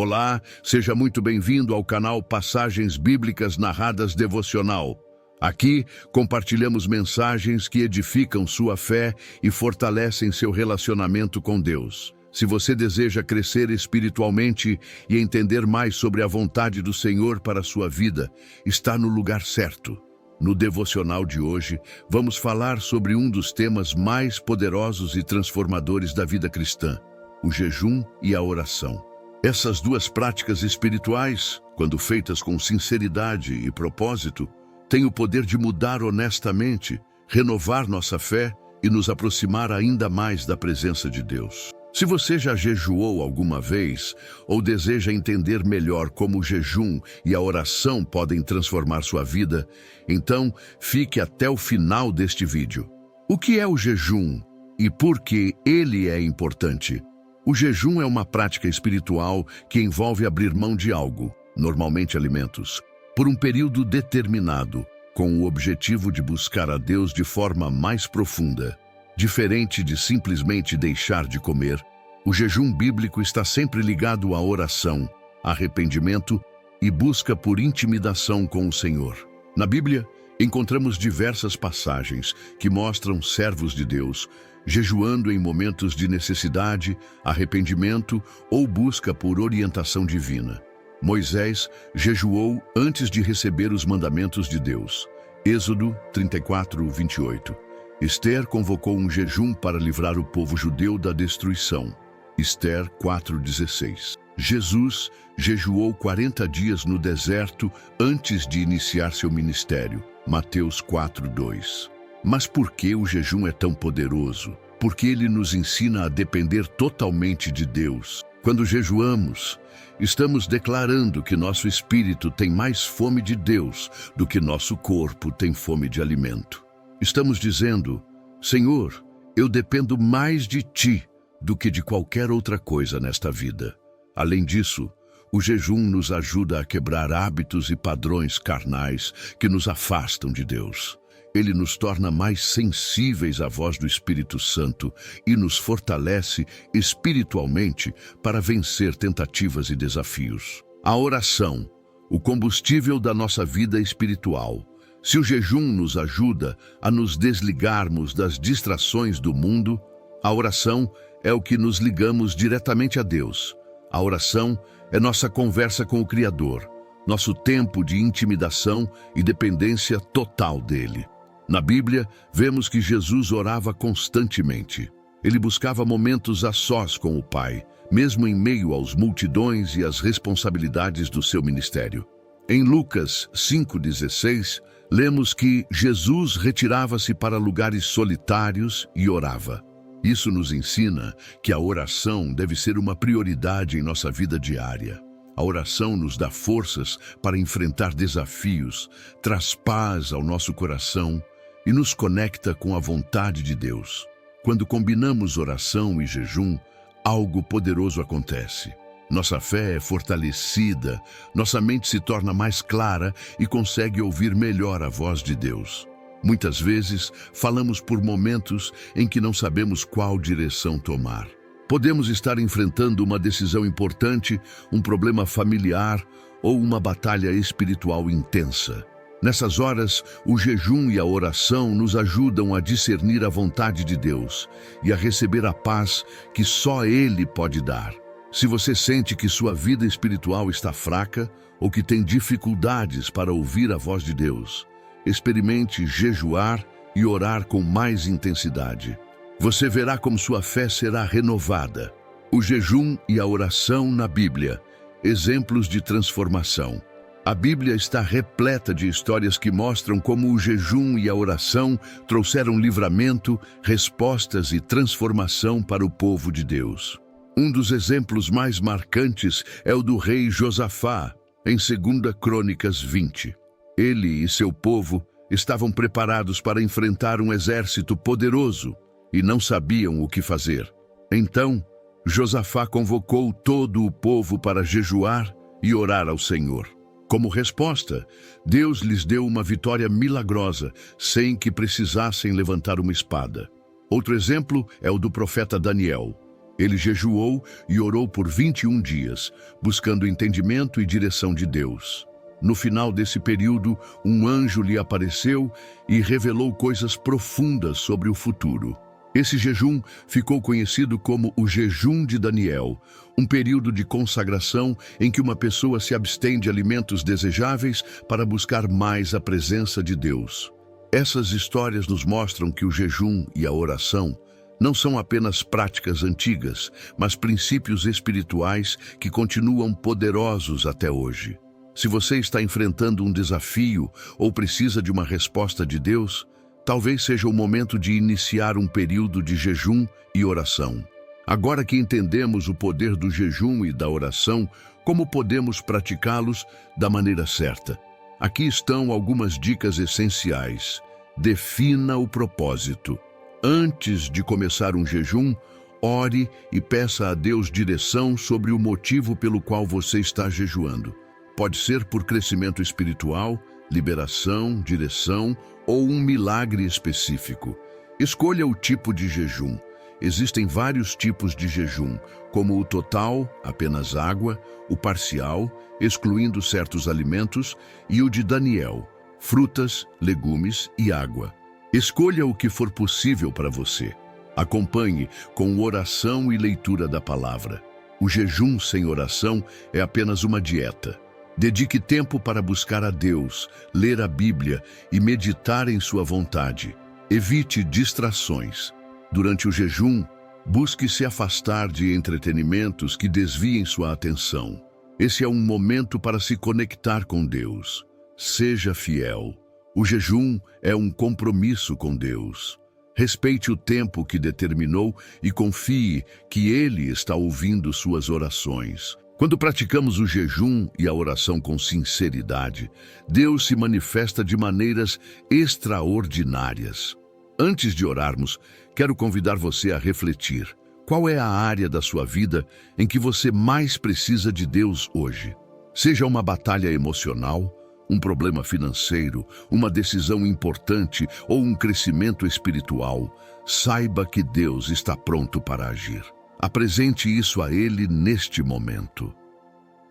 Olá, seja muito bem-vindo ao canal Passagens Bíblicas Narradas Devocional. Aqui compartilhamos mensagens que edificam sua fé e fortalecem seu relacionamento com Deus. Se você deseja crescer espiritualmente e entender mais sobre a vontade do Senhor para a sua vida, está no lugar certo. No devocional de hoje, vamos falar sobre um dos temas mais poderosos e transformadores da vida cristã: o jejum e a oração. Essas duas práticas espirituais, quando feitas com sinceridade e propósito, têm o poder de mudar honestamente, renovar nossa fé e nos aproximar ainda mais da presença de Deus. Se você já jejuou alguma vez ou deseja entender melhor como o jejum e a oração podem transformar sua vida, então fique até o final deste vídeo. O que é o jejum e por que ele é importante? O jejum é uma prática espiritual que envolve abrir mão de algo, normalmente alimentos, por um período determinado, com o objetivo de buscar a Deus de forma mais profunda. Diferente de simplesmente deixar de comer, o jejum bíblico está sempre ligado à oração, arrependimento e busca por intimidação com o Senhor. Na Bíblia, encontramos diversas passagens que mostram servos de Deus jejuando em momentos de necessidade, arrependimento ou busca por orientação divina. Moisés jejuou antes de receber os mandamentos de Deus. Êxodo 34:28. Esther convocou um jejum para livrar o povo judeu da destruição. Esther 4:16. Jesus jejuou 40 dias no deserto antes de iniciar seu ministério. Mateus 4:2. Mas por que o jejum é tão poderoso? Porque ele nos ensina a depender totalmente de Deus. Quando jejuamos, estamos declarando que nosso espírito tem mais fome de Deus do que nosso corpo tem fome de alimento. Estamos dizendo: Senhor, eu dependo mais de Ti do que de qualquer outra coisa nesta vida. Além disso, o jejum nos ajuda a quebrar hábitos e padrões carnais que nos afastam de Deus. Ele nos torna mais sensíveis à voz do Espírito Santo e nos fortalece espiritualmente para vencer tentativas e desafios. A oração, o combustível da nossa vida espiritual. Se o jejum nos ajuda a nos desligarmos das distrações do mundo, a oração é o que nos ligamos diretamente a Deus. A oração é nossa conversa com o Criador, nosso tempo de intimidação e dependência total dele. Na Bíblia, vemos que Jesus orava constantemente. Ele buscava momentos a sós com o Pai, mesmo em meio aos multidões e às responsabilidades do seu ministério. Em Lucas 5:16, lemos que Jesus retirava-se para lugares solitários e orava. Isso nos ensina que a oração deve ser uma prioridade em nossa vida diária. A oração nos dá forças para enfrentar desafios, traz paz ao nosso coração e nos conecta com a vontade de Deus. Quando combinamos oração e jejum, algo poderoso acontece. Nossa fé é fortalecida, nossa mente se torna mais clara e consegue ouvir melhor a voz de Deus. Muitas vezes, falamos por momentos em que não sabemos qual direção tomar. Podemos estar enfrentando uma decisão importante, um problema familiar ou uma batalha espiritual intensa. Nessas horas, o jejum e a oração nos ajudam a discernir a vontade de Deus e a receber a paz que só Ele pode dar. Se você sente que sua vida espiritual está fraca ou que tem dificuldades para ouvir a voz de Deus, experimente jejuar e orar com mais intensidade. Você verá como sua fé será renovada. O jejum e a oração na Bíblia, exemplos de transformação. A Bíblia está repleta de histórias que mostram como o jejum e a oração trouxeram livramento, respostas e transformação para o povo de Deus. Um dos exemplos mais marcantes é o do rei Josafá, em 2 Crônicas 20. Ele e seu povo estavam preparados para enfrentar um exército poderoso e não sabiam o que fazer. Então, Josafá convocou todo o povo para jejuar e orar ao Senhor. Como resposta, Deus lhes deu uma vitória milagrosa, sem que precisassem levantar uma espada. Outro exemplo é o do profeta Daniel. Ele jejuou e orou por 21 dias, buscando entendimento e direção de Deus. No final desse período, um anjo lhe apareceu e revelou coisas profundas sobre o futuro. Esse jejum ficou conhecido como o jejum de Daniel, um período de consagração em que uma pessoa se abstém de alimentos desejáveis para buscar mais a presença de Deus. Essas histórias nos mostram que o jejum e a oração não são apenas práticas antigas, mas princípios espirituais que continuam poderosos até hoje. Se você está enfrentando um desafio ou precisa de uma resposta de Deus, talvez seja o momento de iniciar um período de jejum e oração. Agora que entendemos o poder do jejum e da oração, como podemos praticá-los da maneira certa? Aqui estão algumas dicas essenciais. Defina o propósito. Antes de começar um jejum, ore e peça a Deus direção sobre o motivo pelo qual você está jejuando. Pode ser por crescimento espiritual, liberação, direção ou um milagre específico. Escolha o tipo de jejum. Existem vários tipos de jejum, como o total, apenas água, o parcial, excluindo certos alimentos, e o de Daniel, frutas, legumes e água. Escolha o que for possível para você. Acompanhe com oração e leitura da palavra. O jejum sem oração é apenas uma dieta. Dedique tempo para buscar a Deus, ler a Bíblia e meditar em sua vontade. Evite distrações. Durante o jejum, busque se afastar de entretenimentos que desviem sua atenção. Esse é um momento para se conectar com Deus. Seja fiel. O jejum é um compromisso com Deus. Respeite o tempo que determinou e confie que Ele está ouvindo suas orações. Quando praticamos o jejum e a oração com sinceridade, Deus se manifesta de maneiras extraordinárias. Antes de orarmos, quero convidar você a refletir. Qual é a área da sua vida em que você mais precisa de Deus hoje? Seja uma batalha emocional, um problema financeiro, uma decisão importante ou um crescimento espiritual, saiba que Deus está pronto para agir. Apresente isso a Ele neste momento.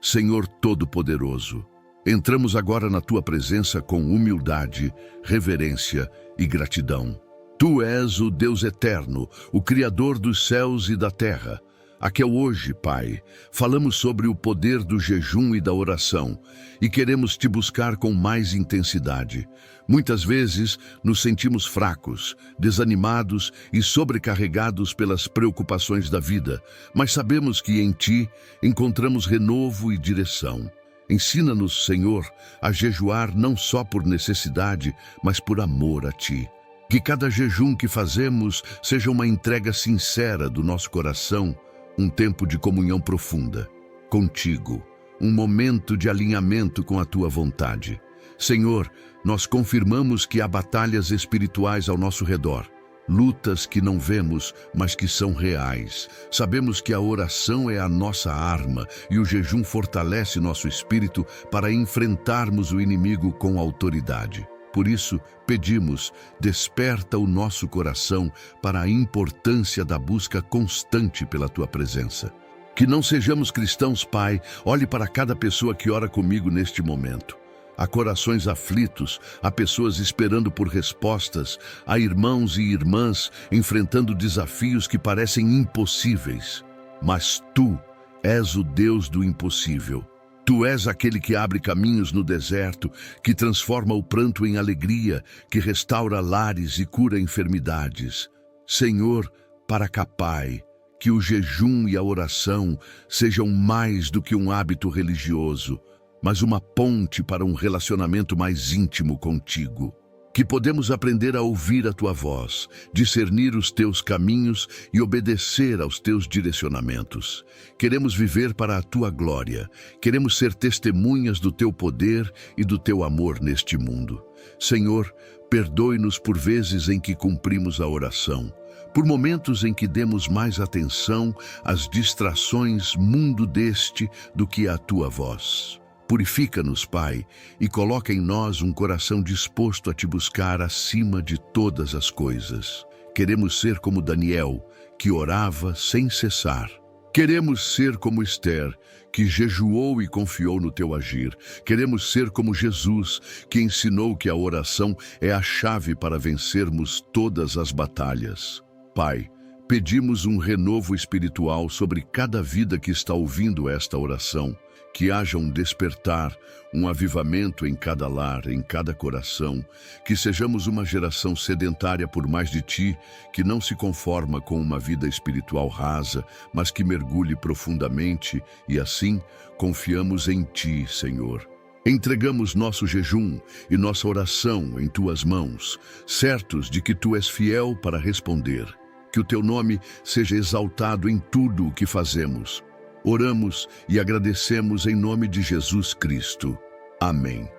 Senhor Todo-Poderoso, entramos agora na Tua presença com humildade, reverência e gratidão. Tu és o Deus eterno, o Criador dos céus e da terra. Aqui hoje, Pai, falamos sobre o poder do jejum e da oração e queremos Te buscar com mais intensidade. Muitas vezes nos sentimos fracos, desanimados e sobrecarregados pelas preocupações da vida, mas sabemos que em Ti encontramos renovo e direção. Ensina-nos, Senhor, a jejuar não só por necessidade, mas por amor a Ti. Que cada jejum que fazemos seja uma entrega sincera do nosso coração, um tempo de comunhão profunda contigo, um momento de alinhamento com a Tua vontade. Senhor, nós confirmamos que há batalhas espirituais ao nosso redor, lutas que não vemos, mas que são reais. Sabemos que a oração é a nossa arma e o jejum fortalece nosso espírito para enfrentarmos o inimigo com autoridade. Por isso, pedimos, desperta o nosso coração para a importância da busca constante pela Tua presença. Que não sejamos cristãos, Pai, olhe para cada pessoa que ora comigo neste momento. Há corações aflitos, há pessoas esperando por respostas, há irmãos e irmãs enfrentando desafios que parecem impossíveis. Mas Tu és o Deus do impossível. Tu és aquele que abre caminhos no deserto, que transforma o pranto em alegria, que restaura lares e cura enfermidades. Senhor, para cá, Pai, que o jejum e a oração sejam mais do que um hábito religioso, mas uma ponte para um relacionamento mais íntimo contigo. Que podemos aprender a ouvir a Tua voz, discernir os Teus caminhos e obedecer aos Teus direcionamentos. Queremos viver para a Tua glória. Queremos ser testemunhas do Teu poder e do Teu amor neste mundo. Senhor, perdoe-nos por vezes em que cumprimos a oração, por momentos em que demos mais atenção às distrações mundo deste do que à Tua voz. Purifica-nos, Pai, e coloca em nós um coração disposto a Te buscar acima de todas as coisas. Queremos ser como Daniel, que orava sem cessar. Queremos ser como Esther, que jejuou e confiou no teu agir. Queremos ser como Jesus, que ensinou que a oração é a chave para vencermos todas as batalhas. Pai, pedimos um renovo espiritual sobre cada vida que está ouvindo esta oração, que haja um despertar, um avivamento em cada lar, em cada coração, que sejamos uma geração sedentária por mais de Ti, que não se conforma com uma vida espiritual rasa, mas que mergulhe profundamente e assim confiamos em Ti, Senhor. Entregamos nosso jejum e nossa oração em Tuas mãos, certos de que Tu és fiel para responder. Que o Teu nome seja exaltado em tudo o que fazemos. Oramos e agradecemos em nome de Jesus Cristo. Amém.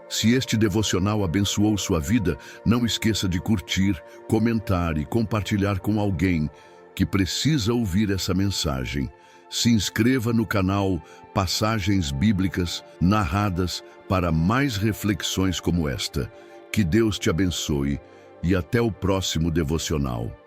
Se este devocional abençoou sua vida, não esqueça de curtir, comentar e compartilhar com alguém que precisa ouvir essa mensagem. Se inscreva no canal Passagens Bíblicas Narradas para mais reflexões como esta. Que Deus te abençoe e até o próximo devocional.